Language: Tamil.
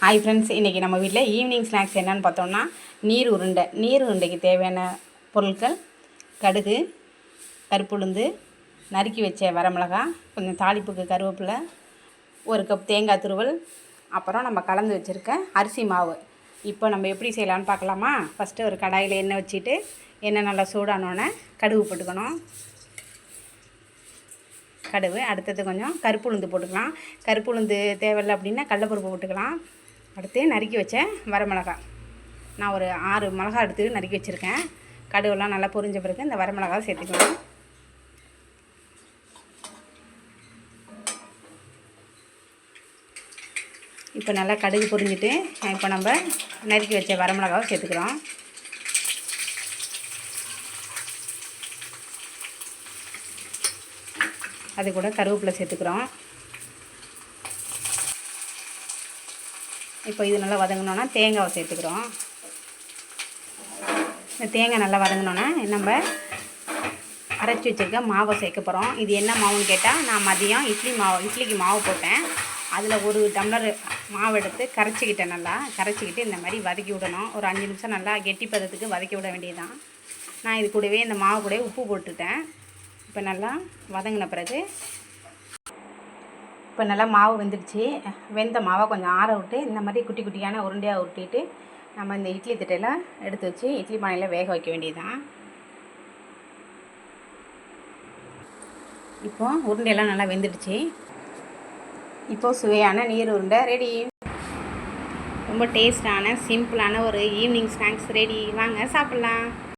ஹாய் ஃப்ரெண்ட்ஸ், இன்றைக்கி நம்ம வீட்டில் ஈவினிங் ஸ்நாக்ஸ் என்னென்னு பார்த்தோம்னா நீர் உருண்டைக்கு தேவையான பொருட்கள்: கடுகு, கருப்புளுந்து, நறுக்கி வச்ச வரமிளகாய், கொஞ்சம் தாளிப்புக்கு கருவேப்பிலை, ஒரு கப் தேங்காய் துருவல், அப்புறம் நம்ம கலந்து வச்சுருக்க அரிசி மாவு. இப்போ நம்ம எப்படி செய்யலான்னு பார்க்கலாமா? ஃபஸ்ட்டு ஒரு கடாயில் எண்ணெய் வச்சுட்டு எண்ணெய் நல்லா சூடானோடனே கடுகு போட்டுக்கணும். கடுகு அடுத்தது கொஞ்சம் கருப்புளுந்து போட்டுக்கலாம். கருப்புளுந்து தேவையில்லை அப்படின்னா கடலைப்பருப்பு போட்டுக்கலாம். அடுத்து நறுக்கி வச்ச வரமிளகாய், நான் ஒரு 6 மிளகாய் எடுத்து நறுக்கி வச்சுருக்கேன். கடுகுலாம் நல்லா பொரிஞ்ச பிறகு இந்த வரமிளகாய் சேர்த்துக்கலாம். இப்போ நல்லா கடுகு பொரிஞ்சிட்டு இப்போ நம்ம நறுக்கி வச்ச வரமிளகாவை சேர்த்துக்கிறோம். அது கூட கருவேப்பிலை சேர்த்துக்கிறோம். இப்போ இது நல்லா வதங்கினோன்னா தேங்காவை சேர்த்துக்கிறோம். இந்த தேங்காய் நல்லா வதங்கினோன்னா நம்ம அரைச்சி வச்சுருக்க மாவை சேர்க்க போகிறோம். இது என்ன மாவுன்னு கேட்டால், நான் மதியம் இட்லிக்கு மாவு போட்டேன். அதில் ஒரு டம்ளர் மாவு எடுத்து கரைச்சிக்கிட்டேன். நல்லா கரைச்சிக்கிட்டு இந்த மாதிரி வதக்கி விடணும். ஒரு 5 நிமிஷம் நல்லா கெட்டி பதத்துக்கு வதக்கி விட வேண்டியதுதான். நான் இது கூடவே இந்த மாவு கூட உப்பு போட்டுட்டேன். இப்போ நல்லா வதங்கின பிறகு இப்போ நல்லா மாவு வெந்துடுச்சு. வெந்த மாவை கொஞ்சம் ஆற விட்டு இந்த மாதிரி குட்டி குட்டியான உருண்டையாக உருட்டிட்டு நம்ம இந்த இட்லி தட்டையில் எடுத்து வச்சு இட்லி பானையில் வேக வைக்க வேண்டியதுதான். இப்போது உருண்டையெல்லாம் நல்லா வெந்துடுச்சு. இப்போது சுவையான நீர் உருண்டை ரெடி. ரொம்ப டேஸ்டான சிம்பிளான ஒரு ஈவினிங் ஸ்நாக்ஸ் ரெடி. வாங்க சாப்பிட்லாம்.